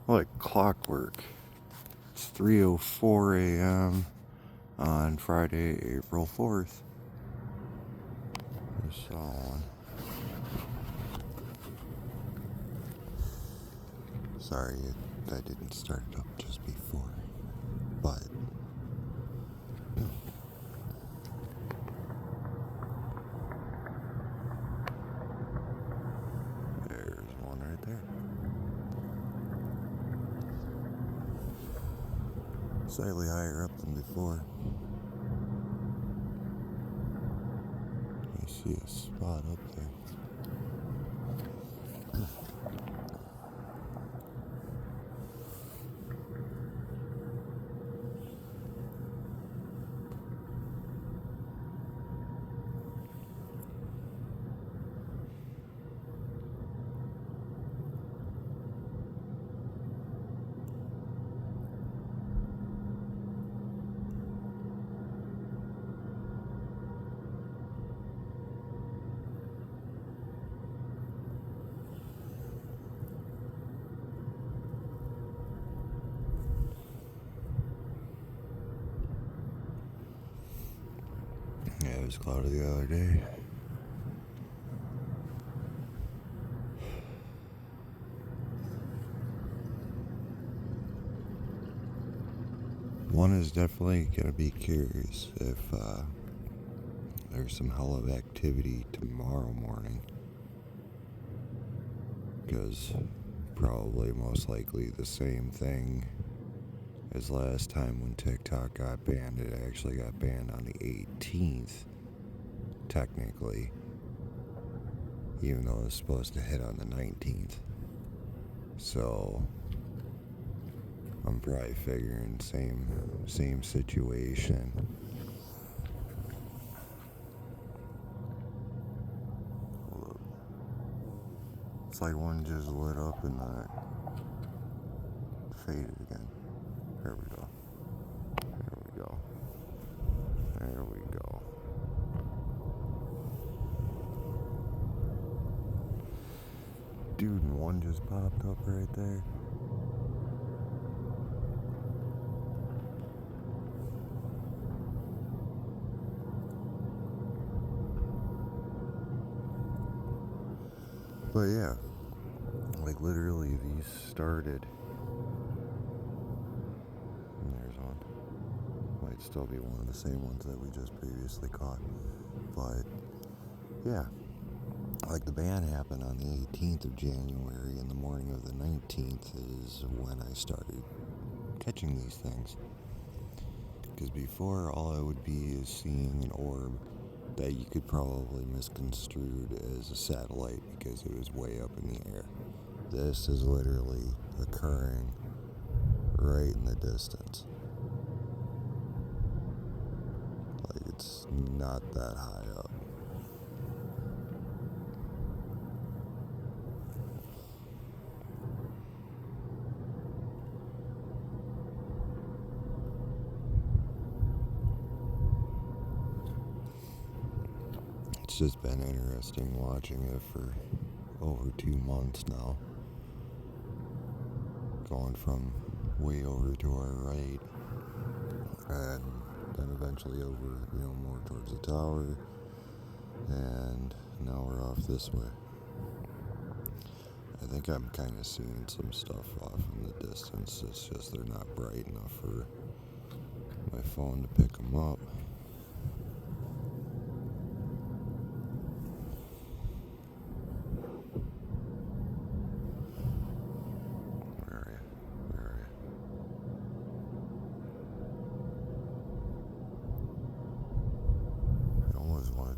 like clockwork. It's 3:04 a.m. on Friday, April 4th. Just saw one. Sorry, I didn't start it up just before, but there's one right there. Slightly higher up than before. I see a spot up there. Yeah, it was cloudy the other day. One is definitely gonna be curious if there's some hell of activity tomorrow morning, because probably most likely the same thing as last time when TikTok got banned. It actually got banned on the 18th, technically, even though it was supposed to hit on the 19th. So I'm probably figuring same situation. It's like one just lit up and then it faded again. There we go. There we go. There we go. Dude, and one just popped up right there. But yeah, like literally these started. And there's one. Might still be one of the same ones that we just previously caught. But yeah, like the ban happened on the 18th of January, and the morning of the 19th is when I started catching these things. Because before, all I would be is seeing an orb that you could probably misconstrue as a satellite because it was way up in the air. This is literally occurring right in the distance. Like, it's not that high up. It's just been interesting watching it for over 2 months now. Going from way over to our right, and then eventually over, more towards the tower, and now we're off this way. I think I'm kind of seeing some stuff off in the distance. It's just they're not bright enough for my phone to pick them up.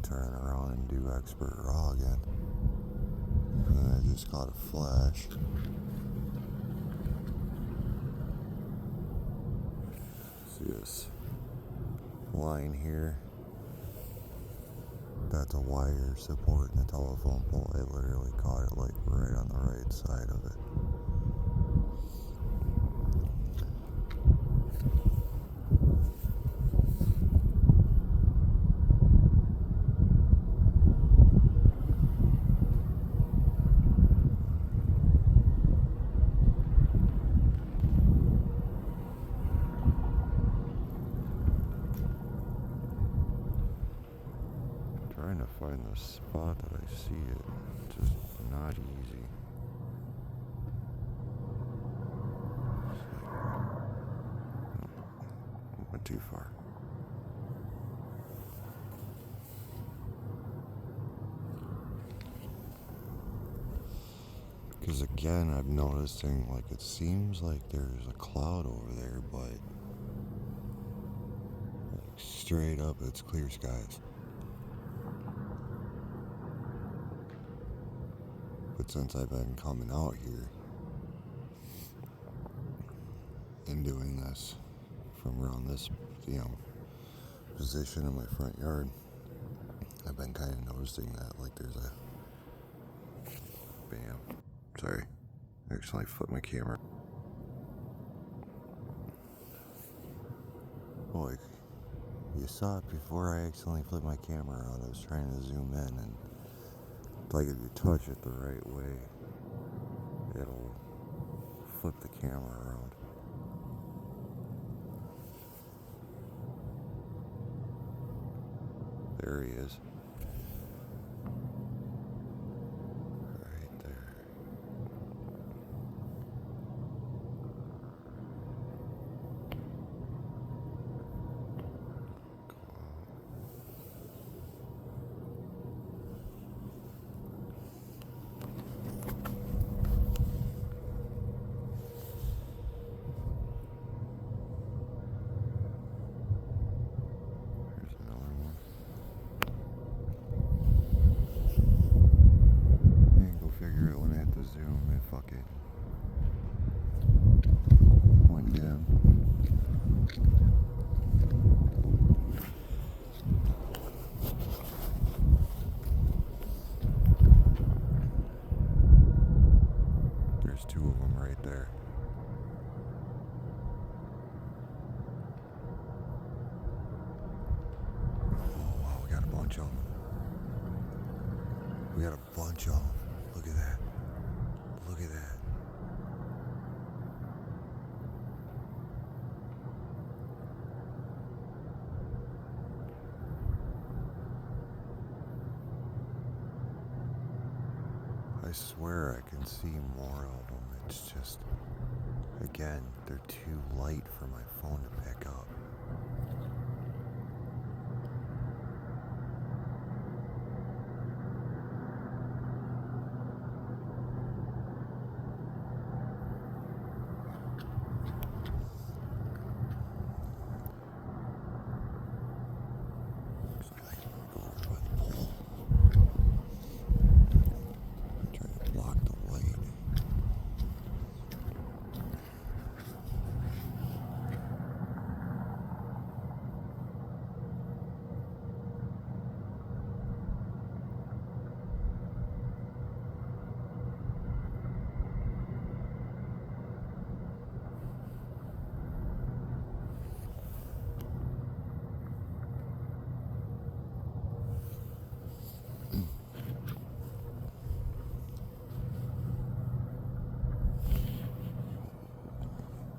Turn around and do expert raw again. And I just caught a flash. See this line here? That's a wire supporting a telephone pole. I literally caught it like right on the right side of it. spot that I see it. Just not easy. Went too far. Because again, I'm noticing like it seems like there's a cloud over there, but like straight up it's clear skies. But since I've been coming out here and doing this from around this, position in my front yard, I've been kind of noticing that like there's a bam. Sorry, I accidentally flipped my camera. Boy, you saw it before I accidentally flipped my camera out. I was trying to zoom in, and like if you touch it the right way, it'll flip the camera around. There he is. Right there. Zoom and fuck it. Went down. There's two of them right there. Oh wow, we got a bunch of them. We got a bunch of them. Look at that. Look at that. I swear I can see more of them. It's just, again, they're too light for my phone to pick up.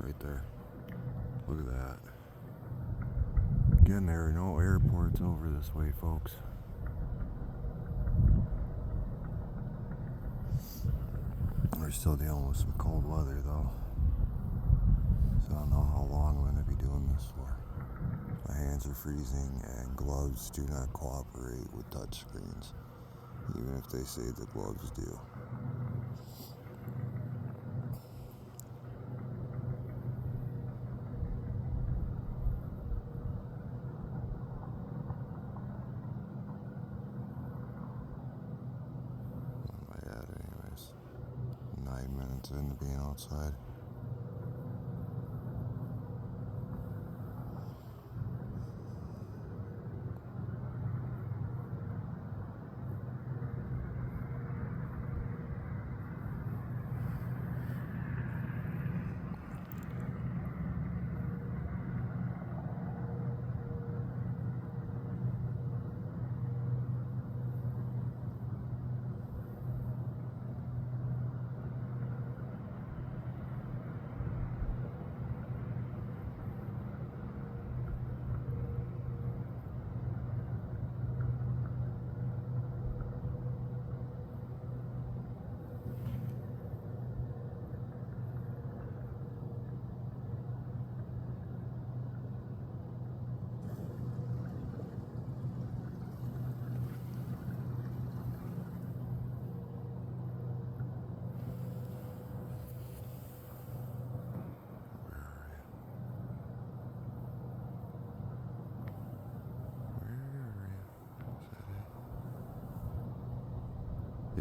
Right there. Look at that. Again, there are no airports over this way, folks. We're still dealing with some cold weather, though. So I don't know how long I'm going to be doing this for. My hands are freezing, and gloves do not cooperate with touchscreens, even if they say the gloves do. Anyways, 9 minutes into being outside.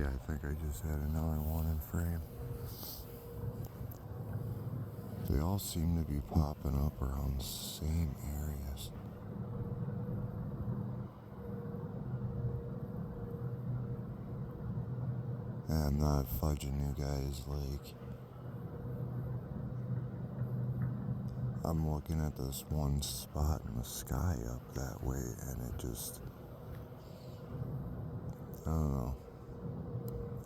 Yeah, I think I just had another one in frame. They all seem to be popping up around the same areas. And I'm not fudging you guys, like, I'm looking at this one spot in the sky up that way, and it just, I don't know,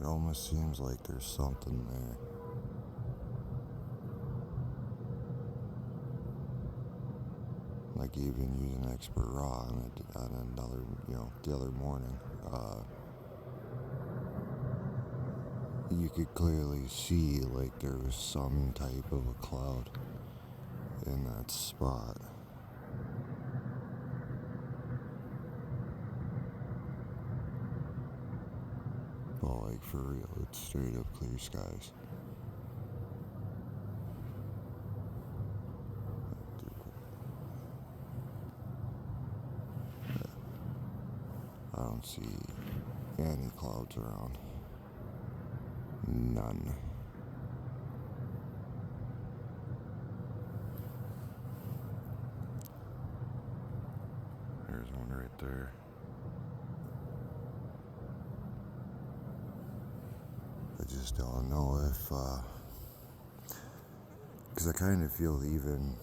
it almost seems like there's something there. Like even using expert raw on another, the other morning, you could clearly see like there was some type of a cloud in that spot. But like for real, it's straight up clear skies. I don't see any clouds around. None. There's one right there. I just don't know if, because I kind of feel even,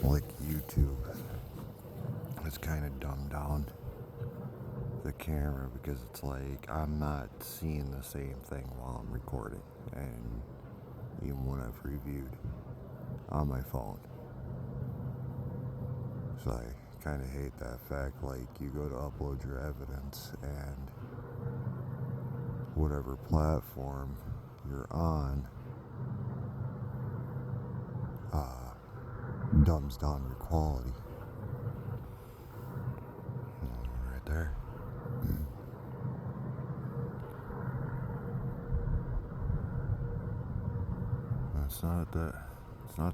like YouTube has kind of dumbed down the camera, because it's like I'm not seeing the same thing while I'm recording, and even when I've reviewed on my phone. So I kind of hate that fact. Like, you go to upload your evidence, and whatever platform you're on dumbs down your quality. Right there. It's not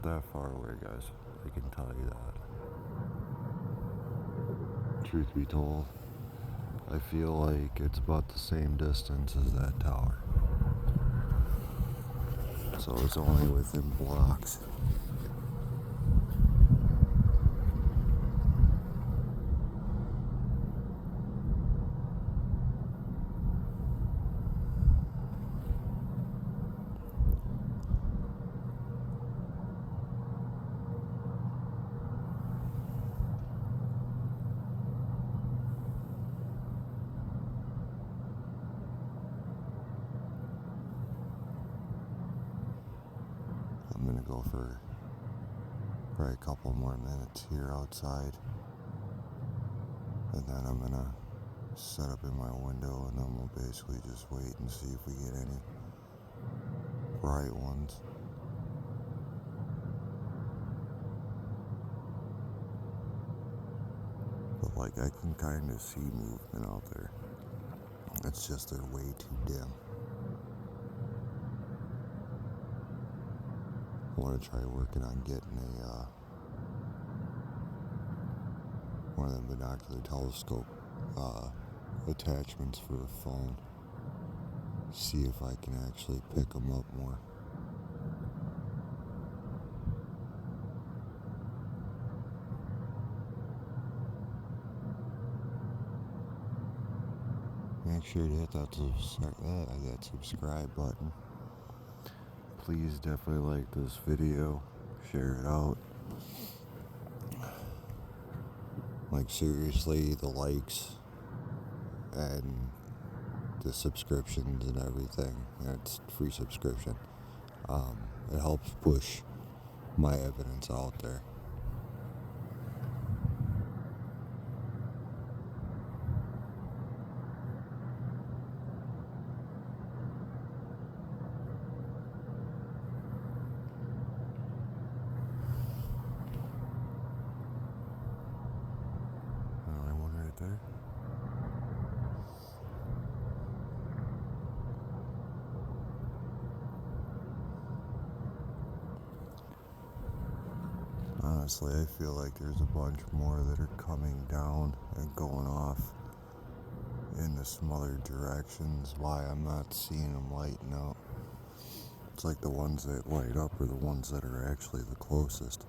that far away, guys. I can tell you that. Truth be told, I feel like it's about the same distance as that tower. So it's only within blocks. I'm gonna go for probably a couple more minutes here outside, and then I'm gonna set up in my window, and then we'll basically just wait and see if we get any bright ones. But like, I can kind of see movement out there. It's just they're way too dim. I want to try working on getting one of them binocular telescope attachments for a phone. See if I can actually pick them up more. Make sure to hit that subscribe button. Please definitely like this video, share it out. Like, seriously, the likes and the subscriptions and everything, it's free subscription. It helps push my evidence out there. There. Honestly, I feel like there's a bunch more that are coming down and going off into some other directions. Why I'm not seeing them lighting up. It's like the ones that light up are the ones that are actually the closest.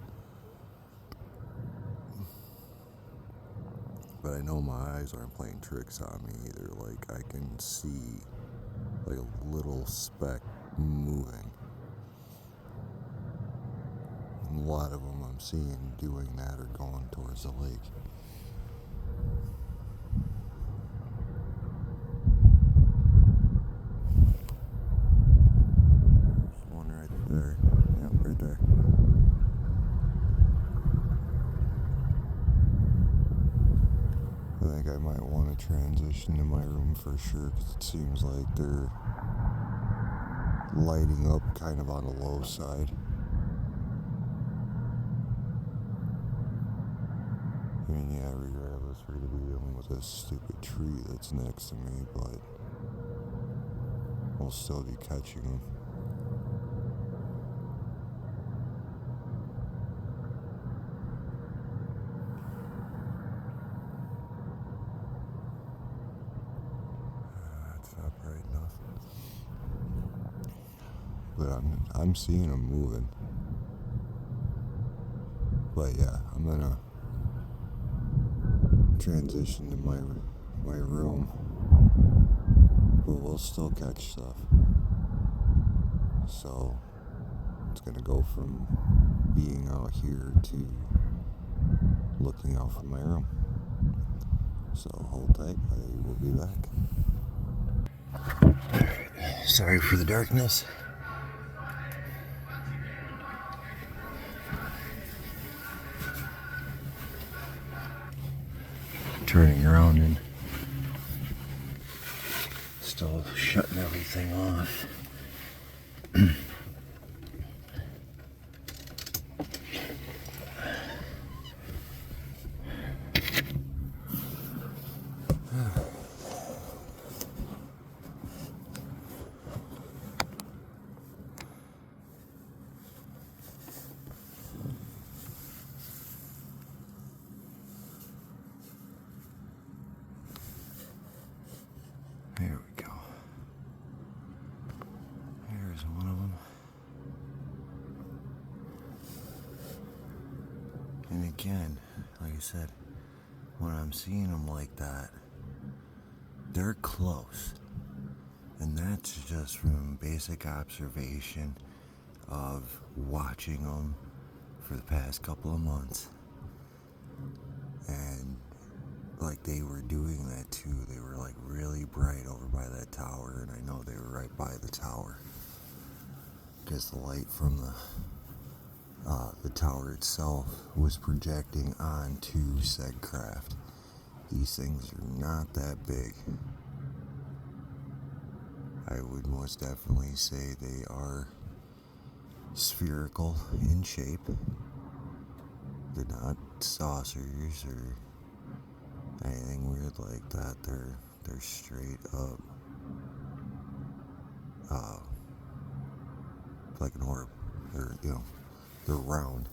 But I know my eyes aren't playing tricks on me either. Like, I can see like a little speck moving. And a lot of them I'm seeing doing that are going towards the lake. There's one right there. Yep, right there. I think I might want to transition to my room for sure, because it seems like they're lighting up kind of on the low side. I mean, yeah, regardless, we're going to be dealing with this stupid tree that's next to me, but we'll still be catching them. That's not bright enough. But I'm seeing them moving. But yeah, I'm gonna transition to my room. But we'll still catch stuff. So it's gonna go from being out here to looking out from my room. So hold tight, I will be back. Sorry for the darkness. Turning around and still shutting everything off. There we go. There's one of them. And again, like I said, when I'm seeing them like that, they're close. And that's just from basic observation of watching them for the past couple of months. And like they were doing that too. They were like really bright over by that tower, and I know they were right by the tower because the light from the tower itself was projecting onto said craft. These things are not that big. I would most definitely say they are spherical in shape. They're not saucers or anything weird like that. They're straight up like an orb. They're round.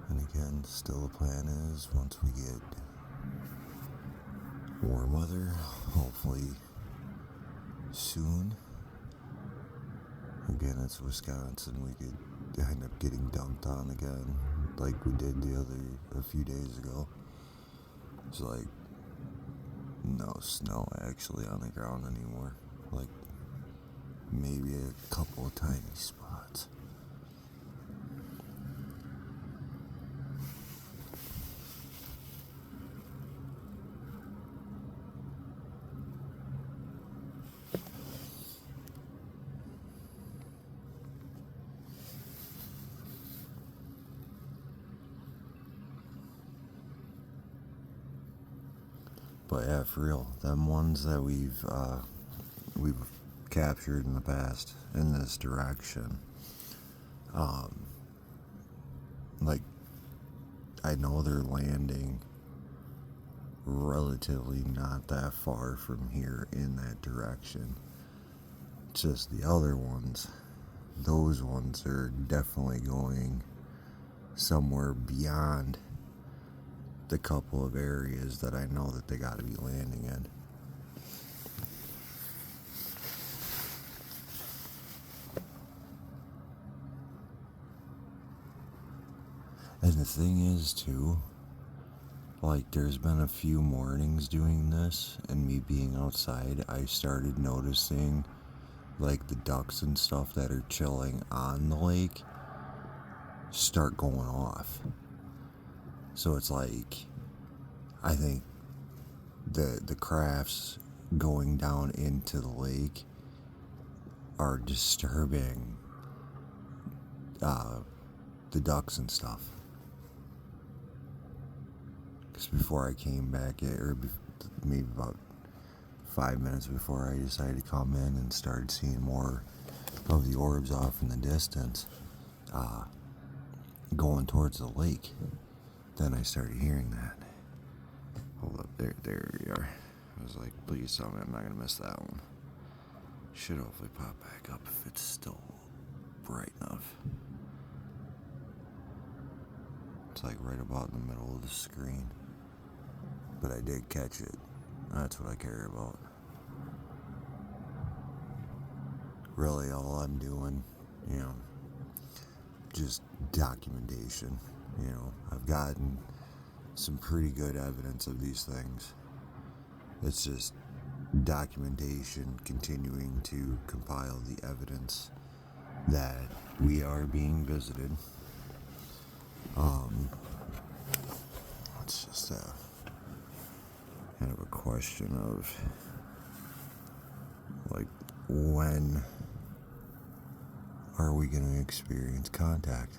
And again, still the plan is once we get warm weather, hopefully soon. Again, it's Wisconsin. We could end up getting dumped on again, like we did a few days ago. It's like no snow actually on the ground anymore. Like maybe a couple of tiny spots. But yeah, for real, them ones that we've captured in the past in this direction, like I know they're landing relatively not that far from here in that direction. Just the other ones, those ones are definitely going somewhere beyond the couple of areas that I know that they got to be landing in. And the thing is, too, like, there's been a few mornings doing this, and me being outside, I started noticing, like, the ducks and stuff that are chilling on the lake start going off. So it's like, I think the crafts going down into the lake are disturbing the ducks and stuff. Because before I came back, or maybe about 5 minutes before I decided to come in and started seeing more of the orbs off in the distance, going towards the lake, then I started hearing that. Hold up, there we are. I was like, please tell me I'm not going to miss that one. Should hopefully pop back up if it's still bright enough. It's like right about in the middle of the screen. But I did catch it. That's what I care about. Really, all I'm doing, just documentation. I've gotten some pretty good evidence of these things. It's just documentation, continuing to compile the evidence that we are being visited. It's just kind of a question of, like, when are we going to experience contact?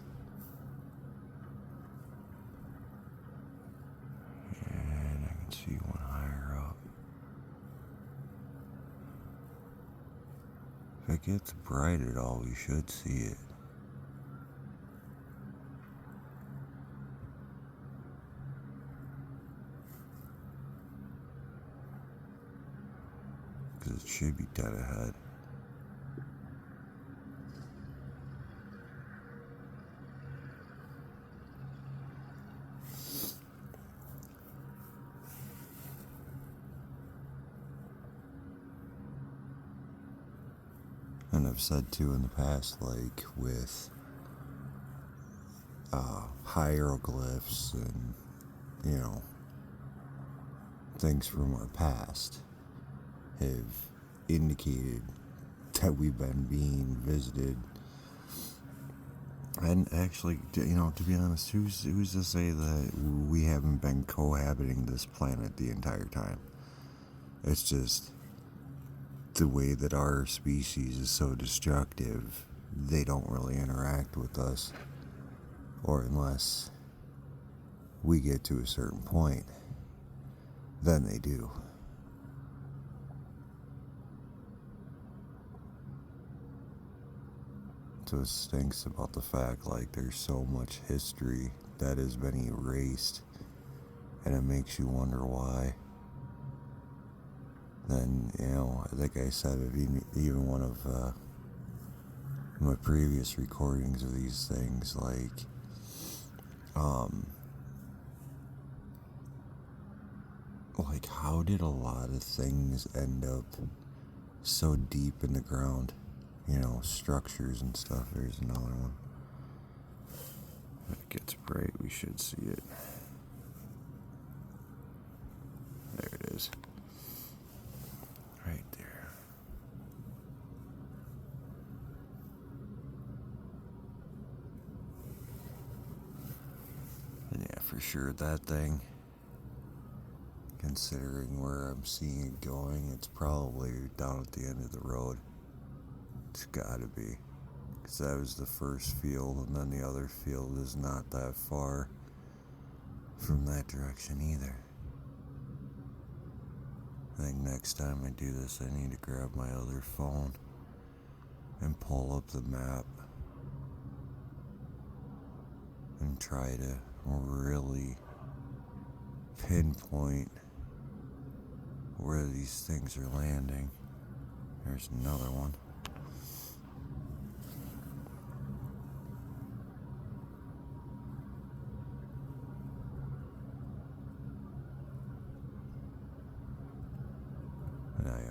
And I can see one higher up. If it gets bright at all, we should see it. Because it should be dead ahead. And I've said too in the past, like with hieroglyphs and, things from our past have indicated that we've been being visited. And actually, to be honest, who's to say that we haven't been cohabiting this planet the entire time? It's just the way that our species is so destructive, they don't really interact with us. Or unless we get to a certain point, then they do. So it stinks about the fact, like, there's so much history that has been erased, and it makes you wonder why. Then, like I said, even one of my previous recordings of these things, like, how did a lot of things end up so deep in the ground? Structures and stuff. There's another one. If it gets bright, we should see it. There it is. Right there. And yeah, for sure, that thing, considering where I'm seeing it going, it's probably down at the end of the road. It's gotta be. Because that was the first field, and then the other field is not that far from that direction either. I think next time I do this, I need to grab my other phone and pull up the map and try to really pinpoint where these things are landing. There's another one.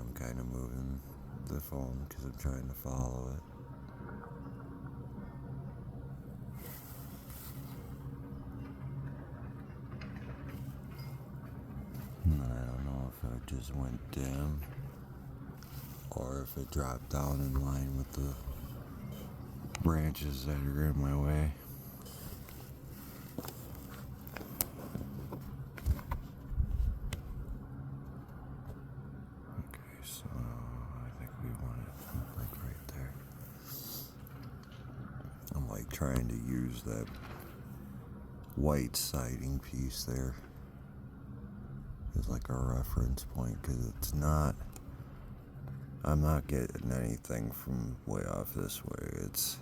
I'm kind of moving the phone because I'm trying to follow it. And I don't know if it just went dim or if it dropped down in line with the branches that are in my way. Okay, so I think we want it like right there. I'm like trying to use that white siding piece there as like a reference point, because it's not, I'm not getting anything from way off this way. It's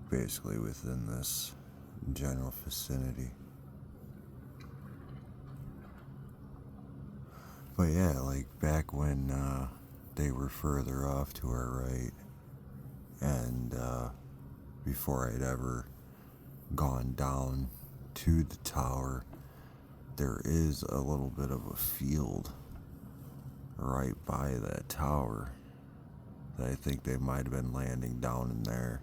basically within this general vicinity. But yeah, like back when they were further off to our right, and before I'd ever gone down to the tower, there is a little bit of a field right by that tower that I think they might have been landing down in there.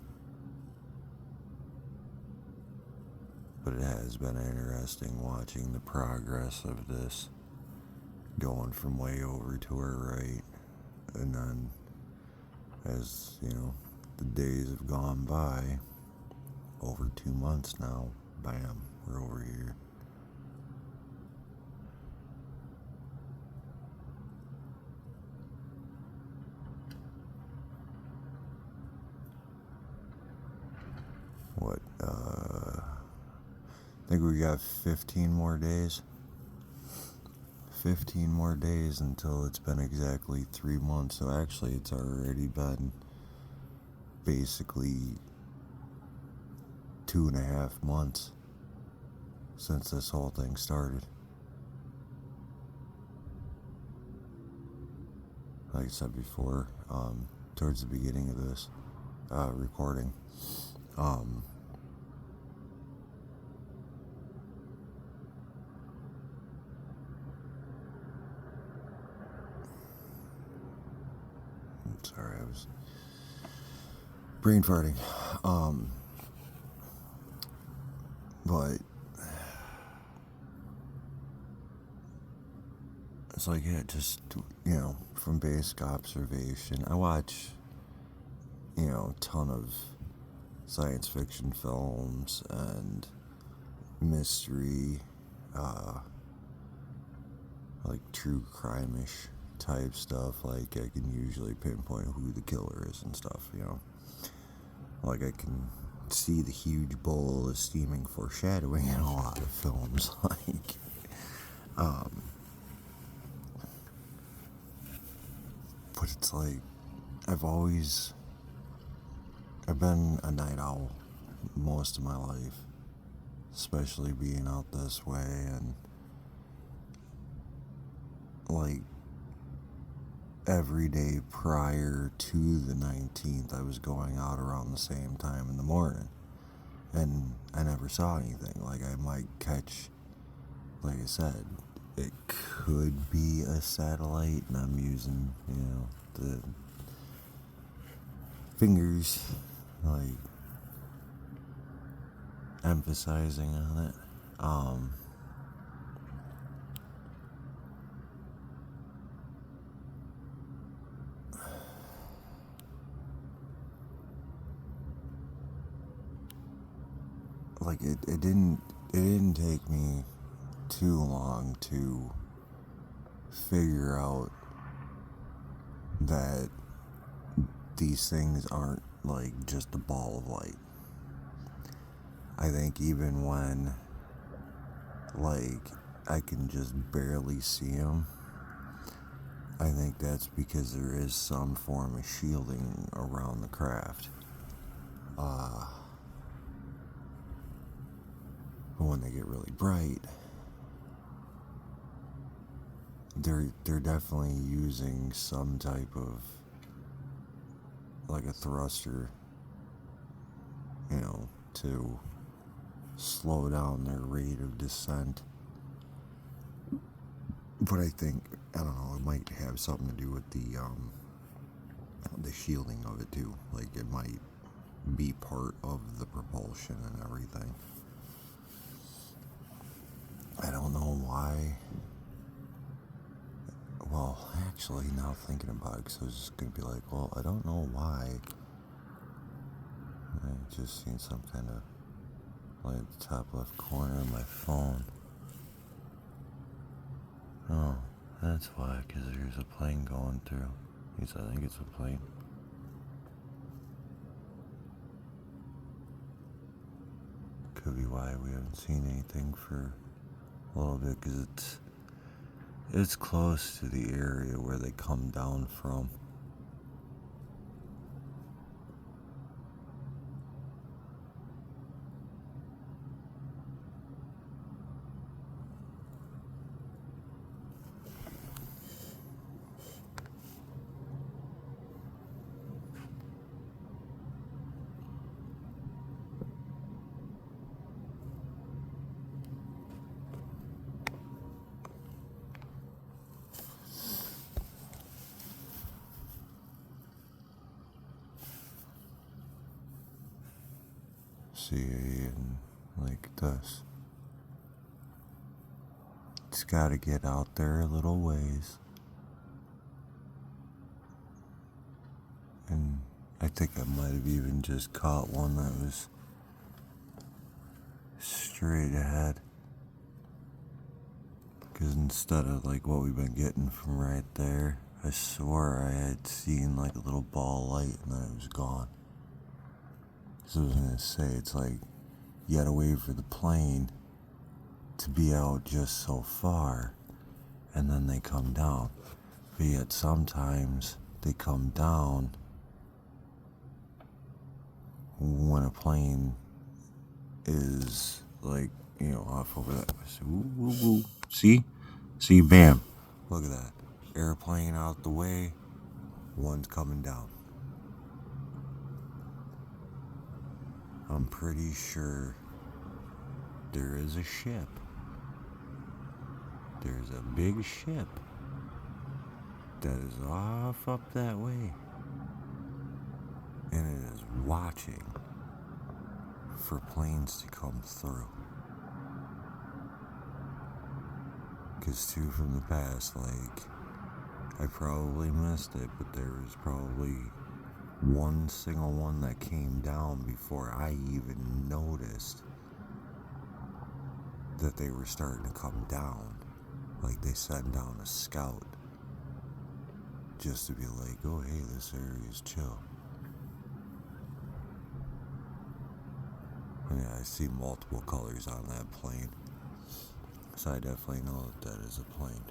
But it has been interesting watching the progress of this, going from way over to our right, and then as you know, the days have gone by, over 2 months now, bam, we're over here. What, I think we got 15 more days. 15 more days until it's been exactly 3 months. So actually, it's already been basically 2.5 months since this whole thing started. Like I said before, towards the beginning of this recording, sorry, I was brain farting. But it's like, yeah, just, you know, from basic observation. I watch, you know, a ton of science fiction films and mystery, like true crime-ish type stuff. Like, I can usually pinpoint who the killer is and stuff, you know. Like, I can see the huge bowl of steaming foreshadowing in a lot of films. Like, but it's like, I've been a night owl most of my life, especially being out this way, and like every day prior to the 19th, I was going out around the same time in the morning, and I never saw anything. Like, I might catch, like I said, it could be a satellite, and I'm using, you know, the fingers, like, emphasizing on it. Like, it didn't take me too long to figure out that these things aren't like just a ball of light. I think even when, like, I can just barely see them, I think that's because there is some form of shielding around the craft. But when they get really bright, they're definitely using some type of, like, a thruster, you know, to slow down their rate of descent. But I think, I don't know, it might have something to do with the shielding of it too. Like it might be part of the propulsion and everything. I don't know why. Well, actually, now thinking about it, because I was just going to be like, well, I don't know why. I just seen some kind of light at the top left corner of my phone. Oh, that's why, because there's a plane going through. I think it's a plane. Could be why we haven't seen anything for a little bit, because it's close to the area where they come down from. See, and like this. It's got to get out there a little ways. And I think I might have even just caught one that was straight ahead. Because instead of like what we've been getting from right there, I swore I had seen like a little ball of light and then it was gone. So I was going to say, it's like you gotta wait for the plane to be out just so far and then they come down. But yet sometimes they come down when a plane is like, off over that way. So, woo, woo, woo. See, bam. Look at that. Airplane out the way, one's coming down. I'm pretty sure there is a ship. There's a big ship that is off up that way. And it is watching for planes to come through. Because too, from the past, like, I probably missed it, but there was probably one single one that came down before I even noticed that they were starting to come down. Like they sent down a scout just to be like, oh hey, this area is chill. And yeah, I see multiple colors on that plane, so I definitely know that is a plane.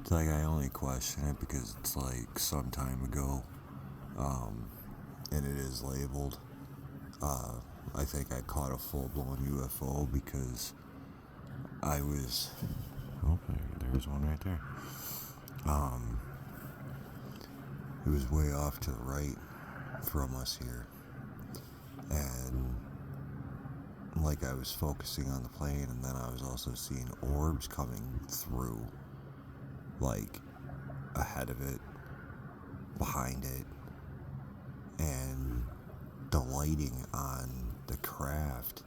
It's like I only question it because it's like some time ago, and it is labeled. I think I caught a full-blown UFO because I was... Oh, there's one right there. It was way off to the right from us here. And like I was focusing on the plane, and then I was also seeing orbs coming through, like ahead of it, behind it, and the lighting on the craft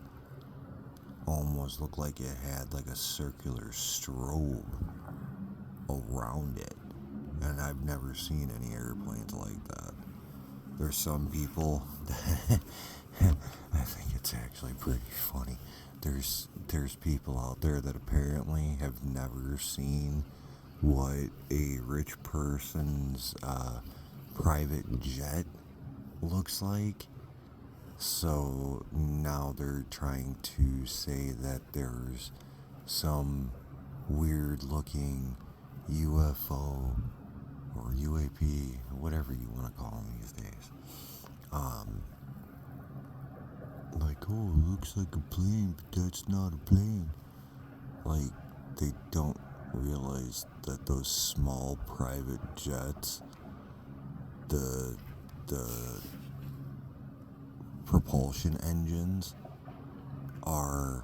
almost looked like it had like a circular strobe around it. And I've never seen any airplanes like that. There's some people that I think it's actually pretty funny. There's people out there that apparently have never seen what a rich person's private jet looks like. So now they're trying to say that there's some weird looking UFO or UAP, whatever you want to call them these days. Like, oh, it looks like a plane, but that's not a plane. Like, they don't realize that those small private jets, the propulsion engines are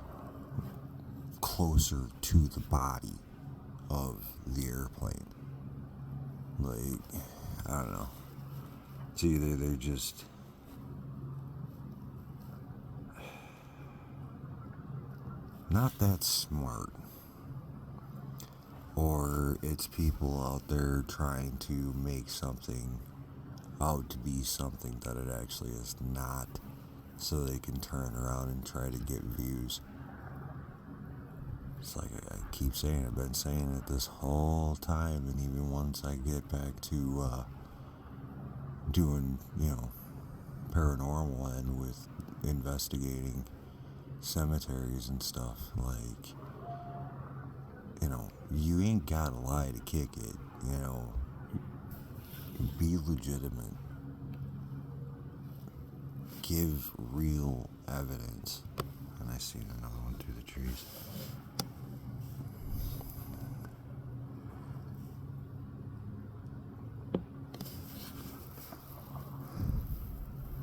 closer to the body of the airplane. Like, I don't know. It's either they're just not that smart, or it's people out there trying to make something out to be something that it actually is not, so they can turn around and try to get views. It's like I keep saying, I've been saying it this whole time, and even once I get back to doing, paranormal and with investigating cemeteries and stuff, like, you ain't gotta lie to kick it, be legitimate, give real evidence. And I seen another one through the trees.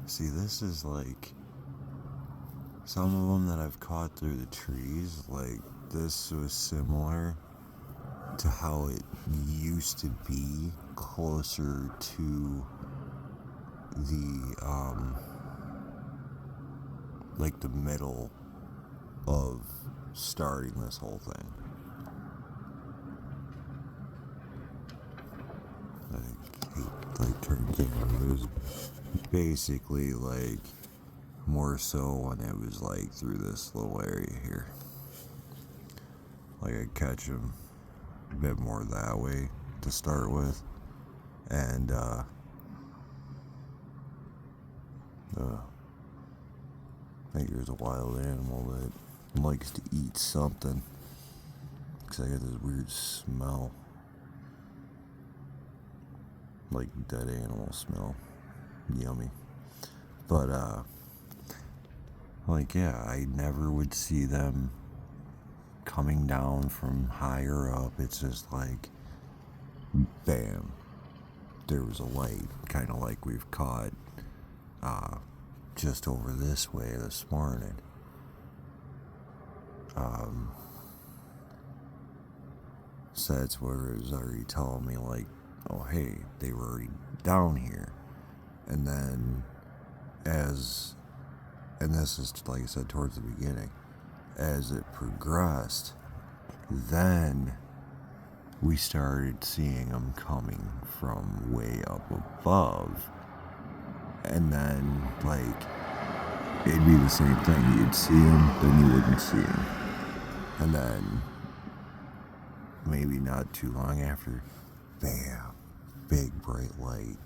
See, this is like some of them that I've caught through the trees. Like, this was similar to how it used to be closer to the like the middle of starting this whole thing. I hate turn camera. It was basically like more so when it was like through this little area here. Like, I'd catch them a bit more that way to start with, and I think there's a wild animal that likes to eat something, because I get this weird smell, like dead animal smell. Yummy. But I never would see them coming down from higher up. It's just like, bam, there was a light, kind of like we've caught just over this way this morning. So that's where it was already telling me, like, oh hey, they were already down here. And then and this is, like I said, towards the beginning, as it progressed, then we started seeing them coming from way up above. And then, like, it'd be the same thing. You'd see them, then you wouldn't see them. And then, maybe not too long after, bam, big bright light.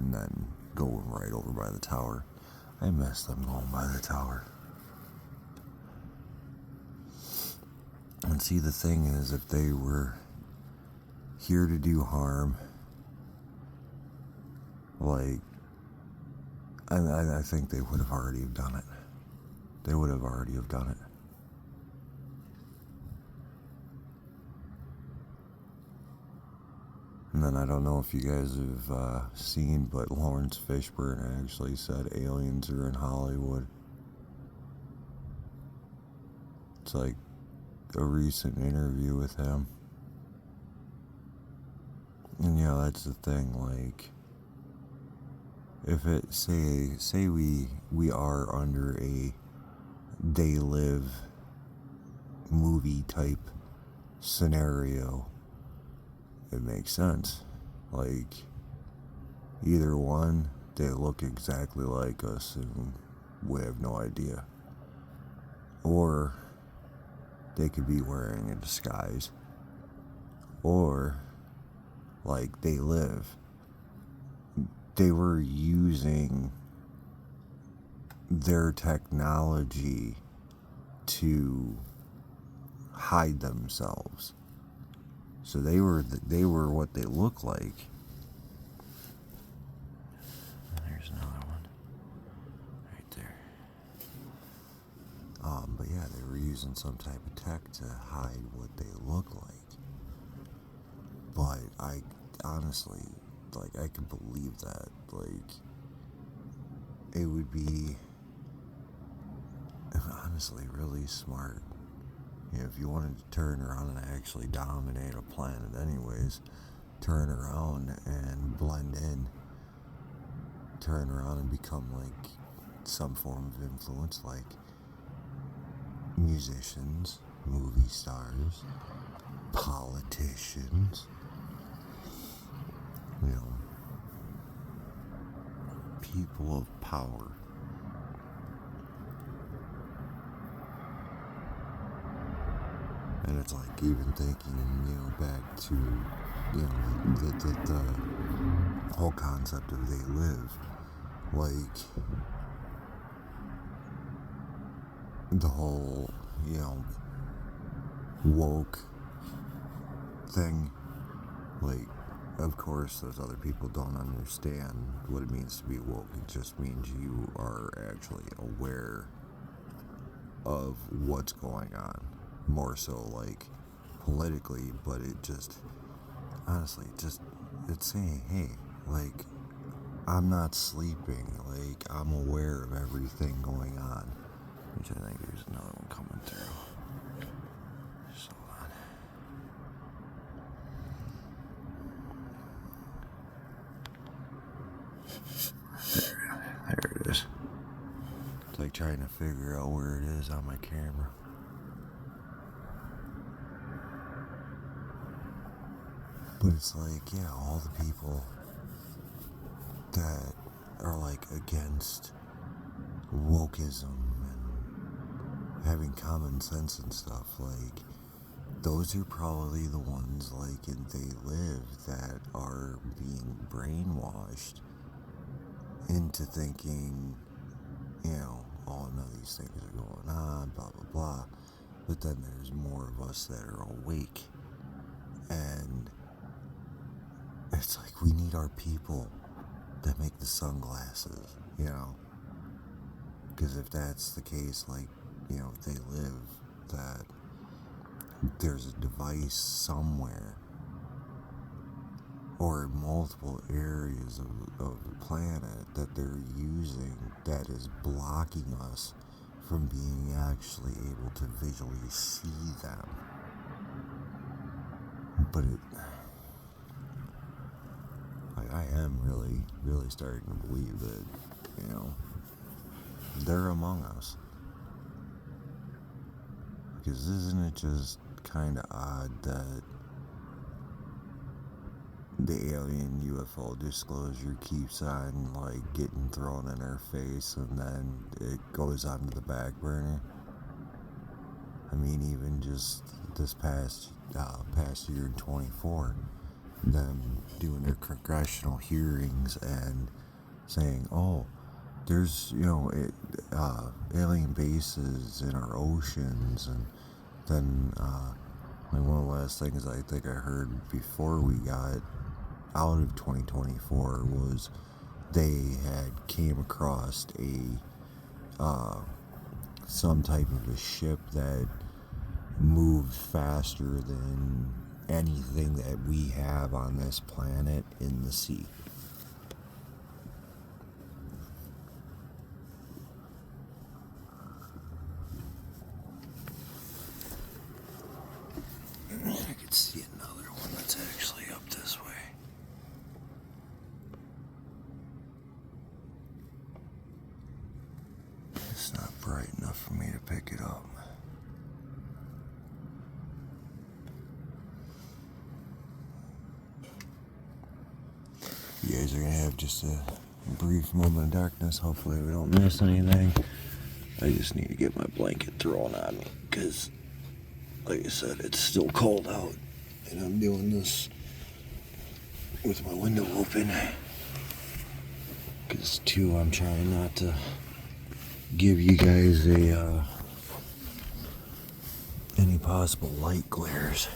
And then going right over by the tower. I miss them going by the tower. And see, the thing is, if they were here to do harm, like, I think they would have already have done it. They would have already have done it. And then I don't know if you guys have seen, but Lawrence Fishburne actually said aliens are in Hollywood. It's like a recent interview with him. And that's the thing, like, if it say we are under a They Live movie type scenario, it makes sense. Like, either one, they look exactly like us and we have no idea. Or they could be wearing a disguise. Or, like, They Live, they were using their technology to hide themselves. So they were what they look like. There's another one right there. But yeah, they were using some type of tech to hide what they look like. But I honestly, like, I could believe that. Like, it would be honestly really smart if if you wanted to turn around and actually dominate a planet anyways, turn around and blend in, turn around and become like some form of influence, like musicians, movie stars, politicians, people of power. And it's like even thinking, back to, the whole concept of they live. Like, the whole, woke thing. Like, of course, those other people don't understand what it means to be woke. It just means you are actually aware of what's going on. More so, like, politically, but it just, honestly, it's saying, hey, like, I'm not sleeping. Like, I'm aware of everything going on. Which I think there's another one coming through. Just hold on. There it is. It's like trying to figure out where it is on my camera. But it's like, all the people that are like against wokeism and having common sense and stuff, like, those are probably the ones, like, in They Live that are being brainwashed into thinking, oh, none of these things are going on, blah, blah, blah. But then there's more of us that are awake. And it's like we need our people that make the sunglasses, Because if that's the case, like, They Live, that there's a device somewhere or multiple areas of the planet that they're using that is blocking us from being actually able to visually see them. But I am really, really starting to believe that, they're among us. Because isn't it just kind of odd that the alien UFO disclosure keeps on, like, getting thrown in our face and then it goes onto the back burner? I mean, even just this past year in 24, them doing their congressional hearings and saying, oh, there's, alien bases in our oceans. And then, like, one of the last things I think I heard before we got out of 2024 was they had came across some type of a ship that moved faster than anything that we have on this planet in the sea. I could see another one that's actually up this way. It's not bright enough for me to pick it up. You guys are gonna have just a brief moment of darkness. Hopefully we don't miss anything. I just need to get my blanket thrown on me because, like I said, it's still cold out and I'm doing this with my window open because, too, I'm trying not to give you guys any possible light glares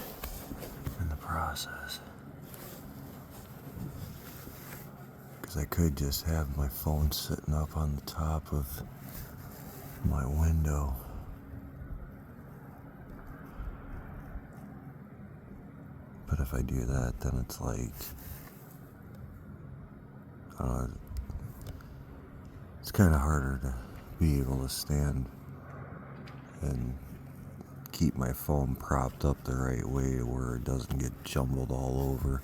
in the process. Because I could just have my phone sitting up on the top of my window. But if I do that, then it's like, it's kind of harder to be able to stand and keep my phone propped up the right way where it doesn't get jumbled all over.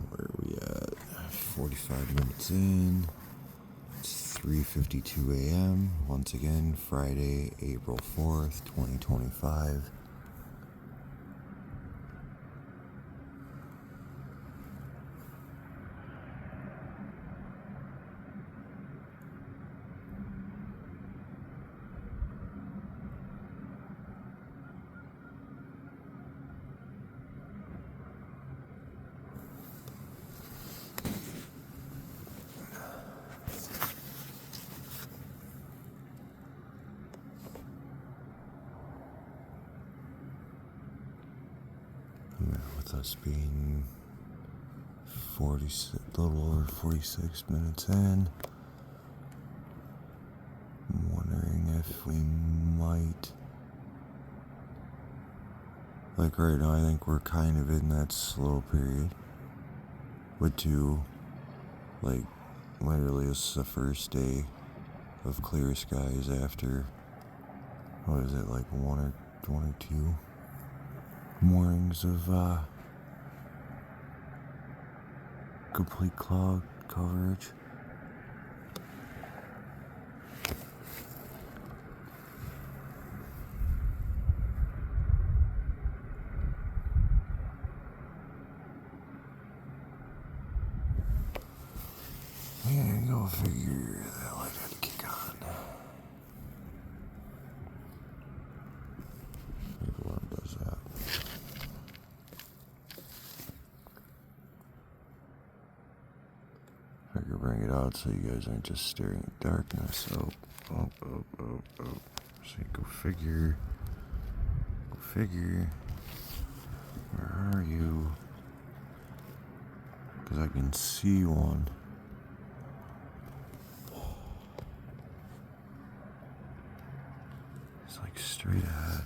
Where are we at? 45 minutes in. It's 3:52 a.m. Once again, Friday, April 4th, 2025. With us being a little over 46 minutes in, I'm wondering if we might, like right now, I think we're kind of in that slow period. With two, like literally it's the first day of clear skies after, what is it, like one or two mornings of complete cloud coverage. Yeah, go figure that light had to kick on. Everyone does that. Figure bring it out so you guys aren't just staring at darkness. Oh. So go figure. Go figure. Where are you? Because I can see one. It's like straight ahead.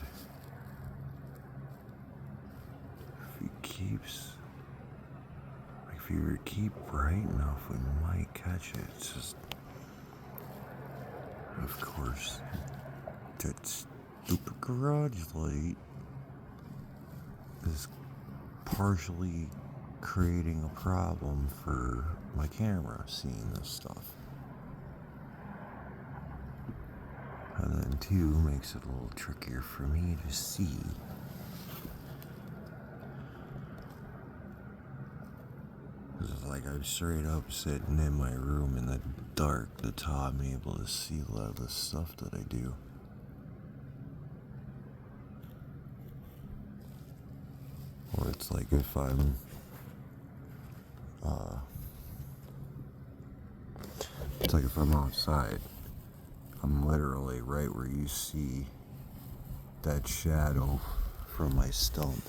If you keep bright enough, we might catch it. It's just, of course, that stupid garage light is partially creating a problem for my camera seeing this stuff. And then two, makes it a little trickier for me to see. It's like I'm straight up sitting in my room in the dark. That's how I'm able to see a lot of the stuff that I do. Or it's like if I'm it's like if I'm outside, I'm literally right where you see that shadow from my stump.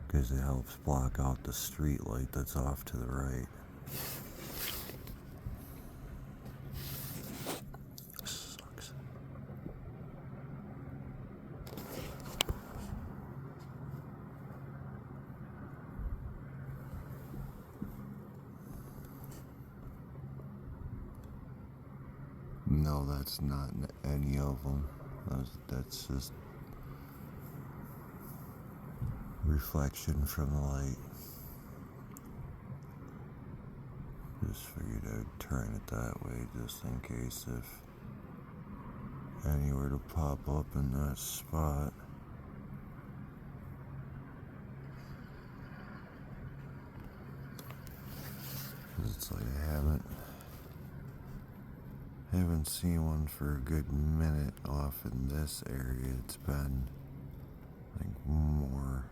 Because it helps block out the street light that's off to the right. Sucks. No, that's not any of them. That's just reflection from the light. Just figured I'd turn it that way just in case if any were to pop up in that spot. It's like I haven't seen one for a good minute off in this area. It's been like more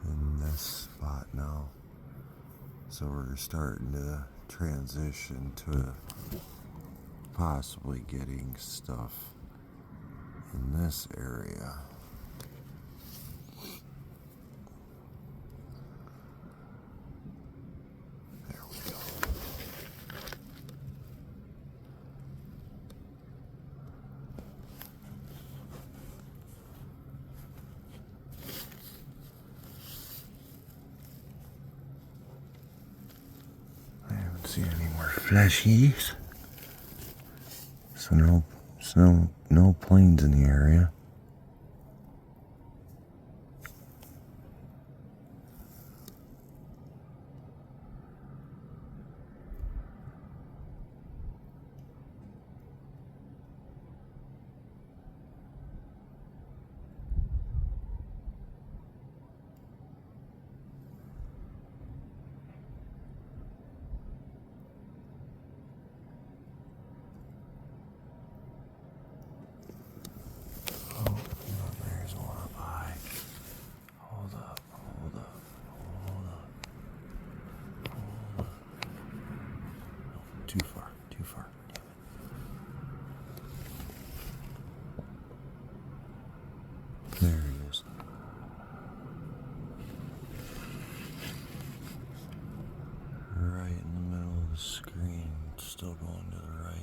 in this spot now. So we're starting to transition to possibly getting stuff in this area. There we go. see any more fleshies. So no planes in the area. Too far. There he is. Right in the middle of the screen, still going to the right.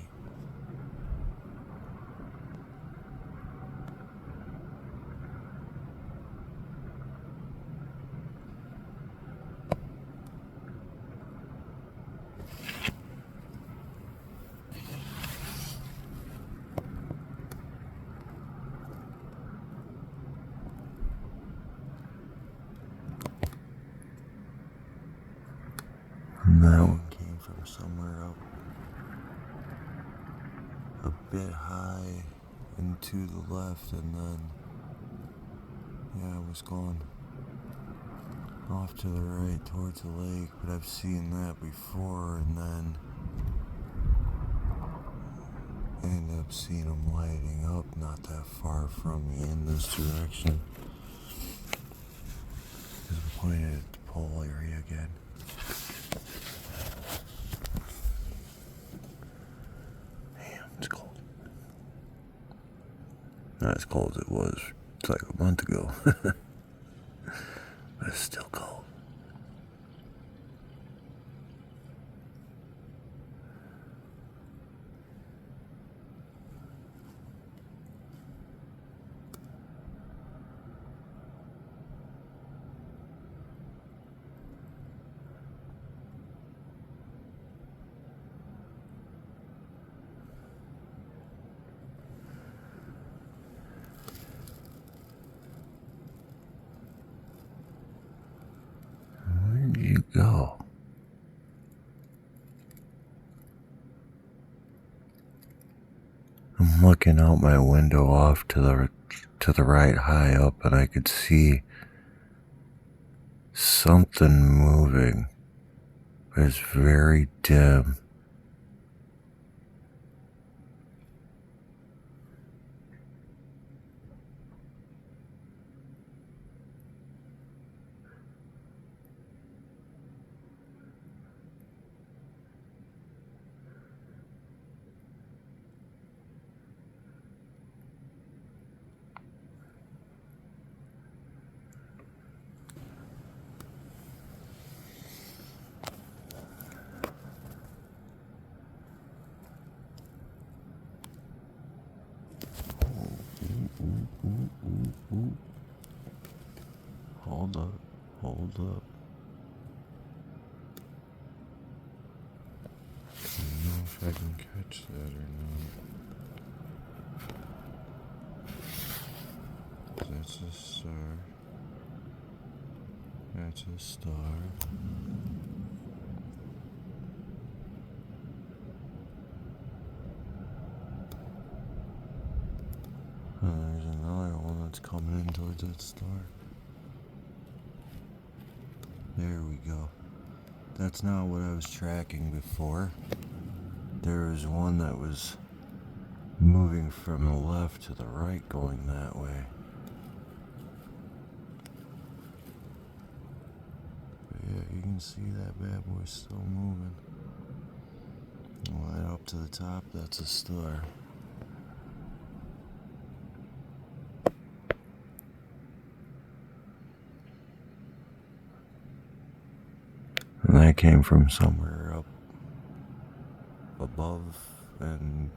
And that one came from somewhere up a bit high and to the left, and then it was going off to the right towards the lake, but I've seen that before, and then I ended up seeing them lighting up not that far from me in this direction. Because I'm pointed at the pole area again. Damn, it's cold. Not as cold as it was like a month ago. But it's still cold. Where'd you go? I'm looking out my window off to the right high up, and I could see something moving. But it's very dim. Hold up. I don't know if I can catch that or not. That's a star. That's a star. There's another one that's coming in towards that star. There we go. That's not what I was tracking before. There was one that was moving from the left to the right, going that way. But yeah, you can see that bad boy still moving. Right up to the top, that's a star. And that came from somewhere up above and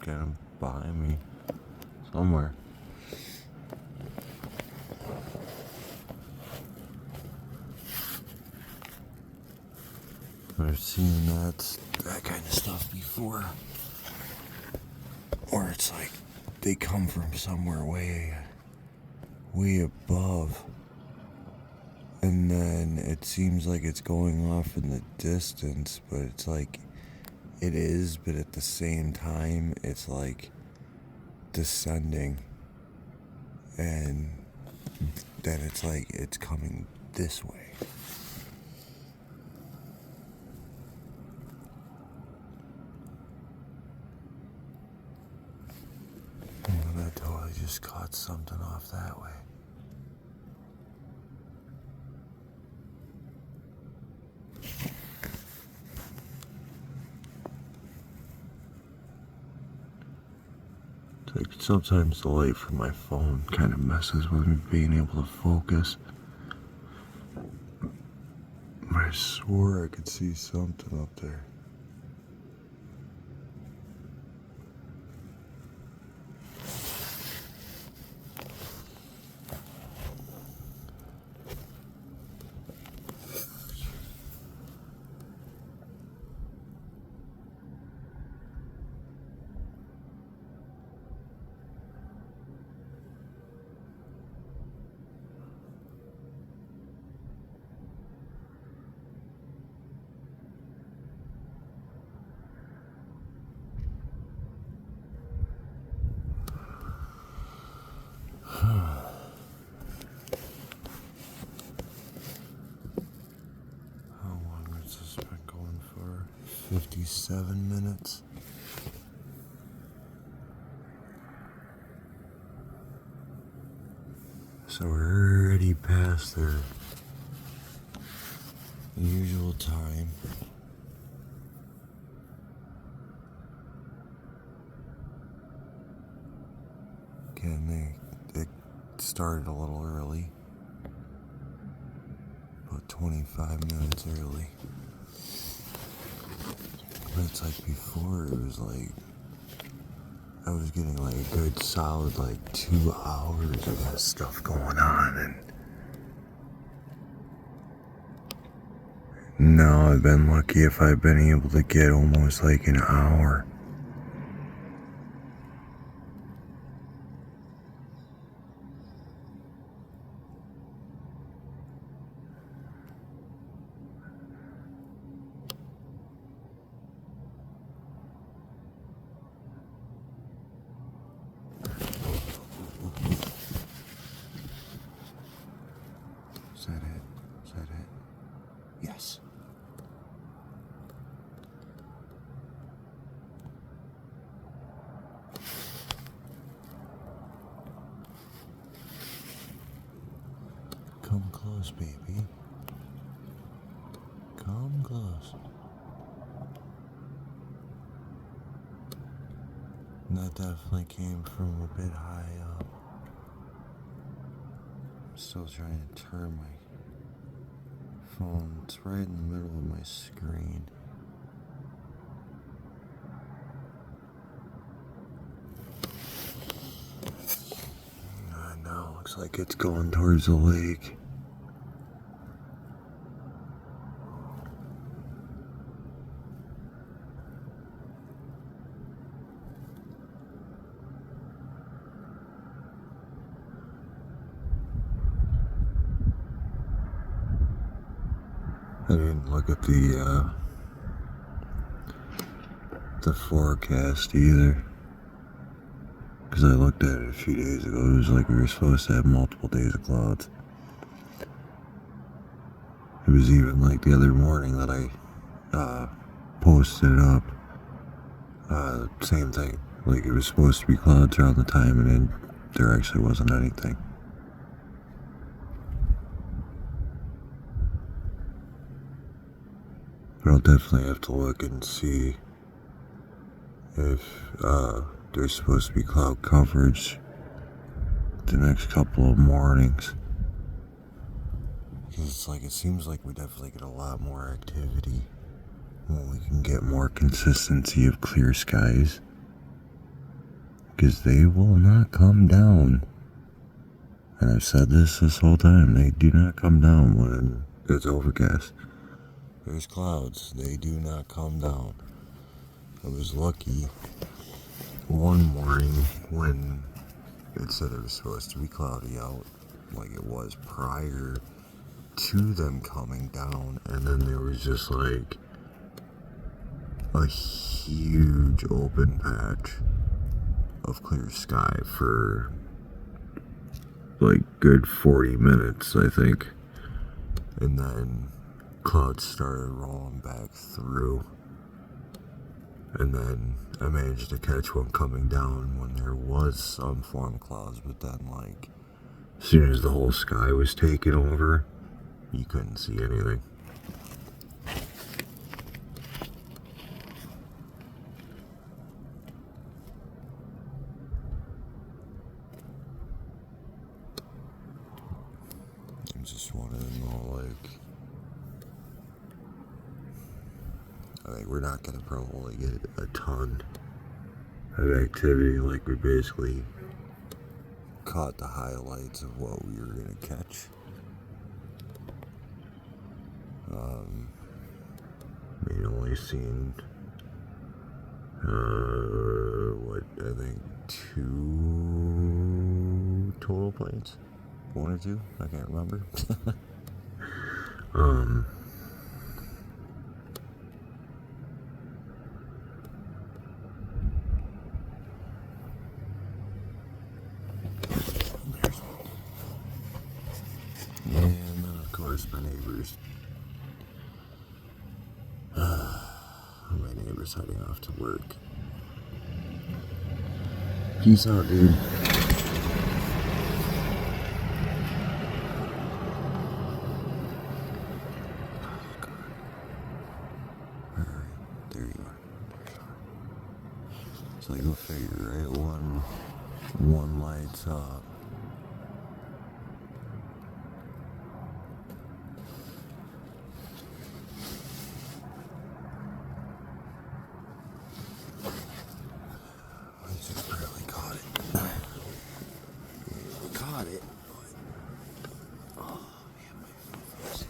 kind of behind me. Somewhere. I've seen that kind of stuff before. Or it's like they come from somewhere way above. And then it seems like it's going off in the distance, but it's like it is, but at the same time, it's like descending. And then it's like it's coming this way. And I totally just caught something off that way. Like sometimes the light from my phone kind of messes with me being able to focus. I swore I could see something up there. How long has this been going for? 57 minutes. So we're already past their usual time. Again, they started a little early. About 25 minutes early. But it's like before, it was like I was getting like a good solid like 2 hours of this stuff going on, and now I've been lucky if I've been able to get almost like an hour. Is that it? Is that it? Yes. Come close, baby. Come close. And that definitely came from a bit high up. I'm still trying to turn my phone. It's right in the middle of my screen. I know, looks like it's going towards the lake. I didn't look at the forecast either, because I looked at it a few days ago. It was like we were supposed to have multiple days of clouds. It was even like the other morning that I posted it up. Same thing. Like it was supposed to be clouds around the time, and then there actually wasn't anything. But I'll definitely have to look and see if there's supposed to be cloud coverage the next couple of mornings. Because it's like, it seems like we definitely get a lot more activity when we can get more consistency of clear skies. Because they will not come down. And I've said this whole time, they do not come down when it's overcast. There's clouds. They do not come down. I was lucky one morning when it said it was supposed to be cloudy out, like it was prior to them coming down, and then there was just like a huge open patch of clear sky for like good 40 minutes, I think. And then clouds started rolling back through. And then I managed to catch one coming down when there was some form of clouds, but then like as soon as the whole sky was taken over, you couldn't see anything. I just wanted to know, like, I think we're not going to probably get a ton of activity. Like, we basically caught the highlights of what we were going to catch. We only seen, I think 2 total planes? 1 or 2? I can't remember. And then of course my neighbors. My neighbor's heading off to work. Peace out, dude. Alright, there you are. So go figure, right? One lights up. I just barely caught it. Caught it. Oh, man, my face.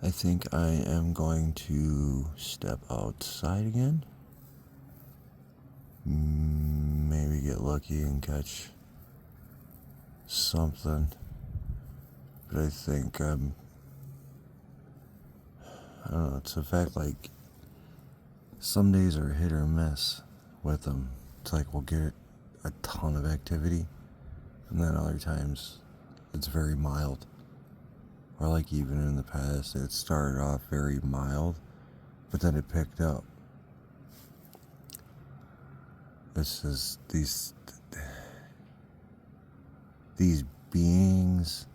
I think I am going to step outside again. Maybe get lucky and catch something. But I think I don't know, it's a fact, like, some days are hit or miss with them. It's like we'll get a ton of activity, and then other times it's very mild. Or like even in the past, it started off very mild, but then it picked up. It's just these beings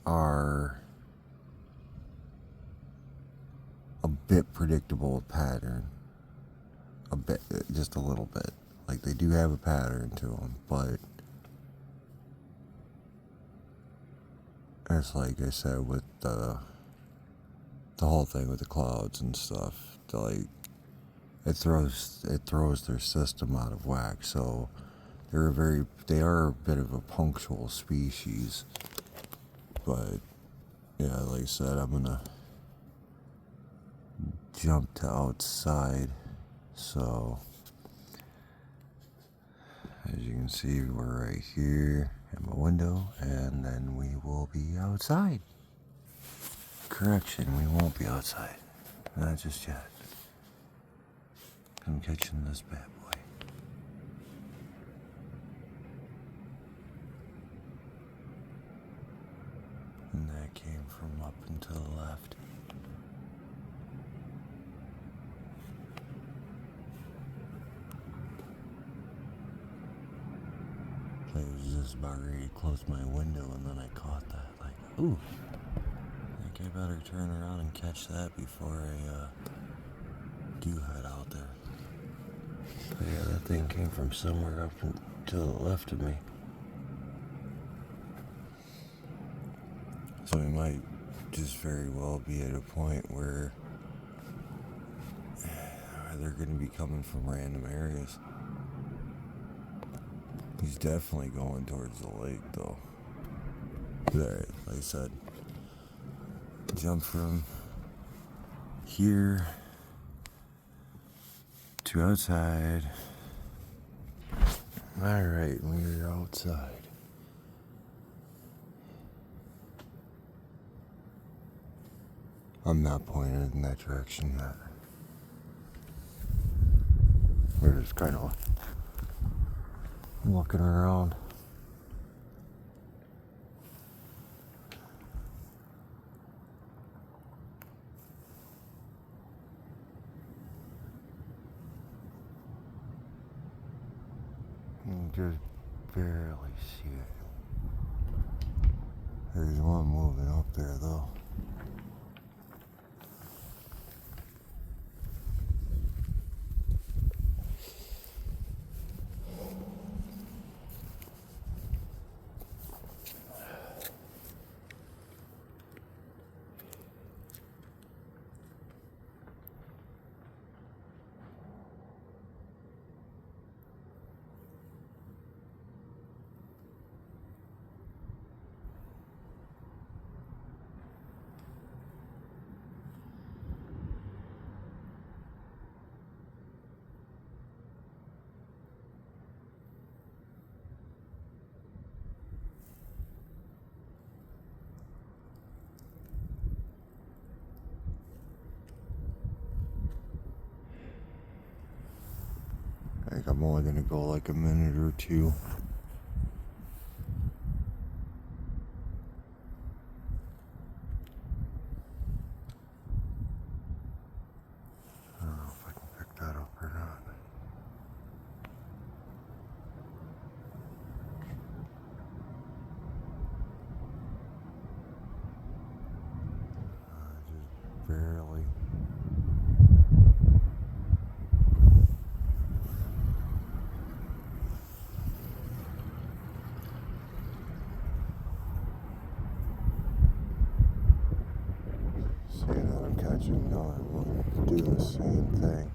are a bit predictable with pattern. A bit, just a little bit. Like, they do have a pattern to them, but it's like I said with the whole thing with the clouds and stuff. Like, it throws their system out of whack. So they are a bit of a punctual species. But yeah, like I said, I'm gonna jump to outside. So as you can see, we're right here at my window, and then we will be outside. Correction, we won't be outside. Not just yet. I'm catching this bad boy. And that came from up and to the left. I was just about ready to close my window and then I caught that. Like, ooh. I think I better turn around and catch that before I do head out there. But yeah, that thing came from somewhere up and to the left of me. So we might just very well be at a point where they're going to be coming from random areas. He's definitely going towards the lake, though. Alright, like I said, jump from here to outside. Alright, we're outside. I'm not pointed in that direction yet. We're just kind of looking around. You can just barely see it. There's one moving up there though. I think I'm only gonna go like a minute or two. I don't know if I can pick that up or not. Just barely. Seeing that I'm catching another one, do the same thing.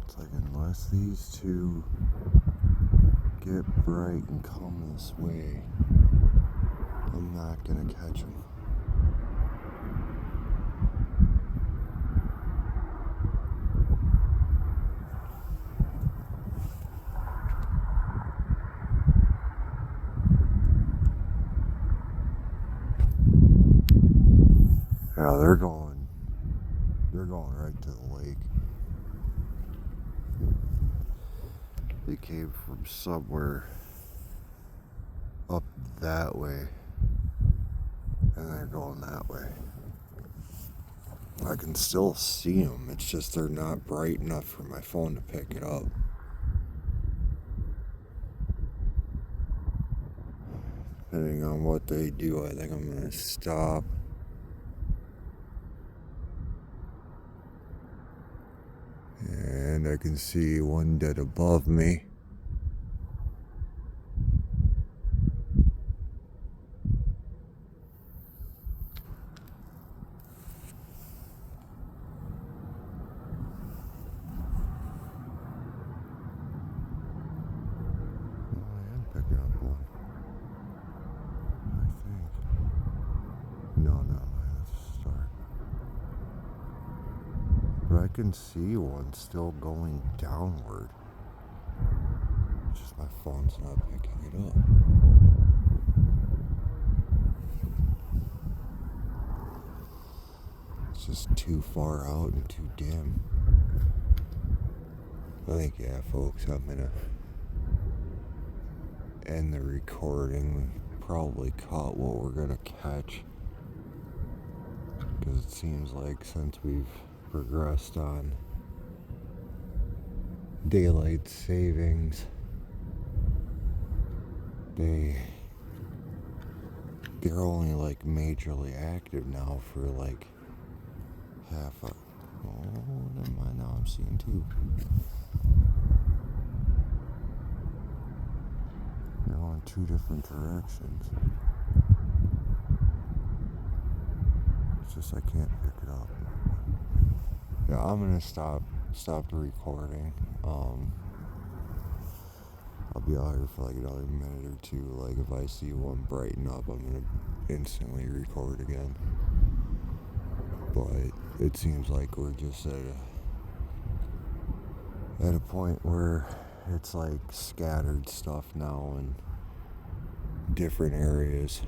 It's like unless these two get bright and come this way, I'm not gonna catch them. Yeah, they're going right to the lake. They came from somewhere up that way, and they're going that way. I can still see them, it's just they're not bright enough for my phone to pick it up. Depending on what they do, I think I'm gonna stop. And I can see one dead above me. I am picking up one. I think. No, that's a start. But I can see one still going downward. It's just my phone's not picking it up. just too far out and too dim. I think, yeah, folks, I'm gonna end the recording. We probably caught what we're gonna catch, because it seems like since we've progressed on daylight savings, they're only like majorly active now for like half a... Oh, never mind, now I'm seeing two. They're going two different directions. It's just I can't pick it up. Yeah, I'm gonna stop the recording. I'll be out here for like another minute or two. Like if I see one brighten up, I'm gonna instantly record again. But it seems like we're just at a point where it's like scattered stuff now in different areas.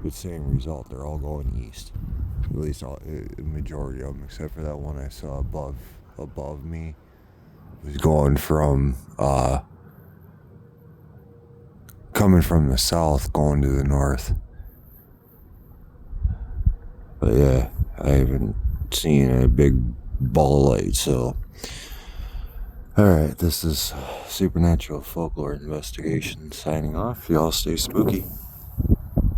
But same result, they're all going east. At least the majority of them, except for that one I saw above me. It was going from coming from the south, going to the north. But yeah, I haven't seen a big ball of light, so. Alright, this is Supernatural Folklore Investigation signing off. Y'all stay spooky.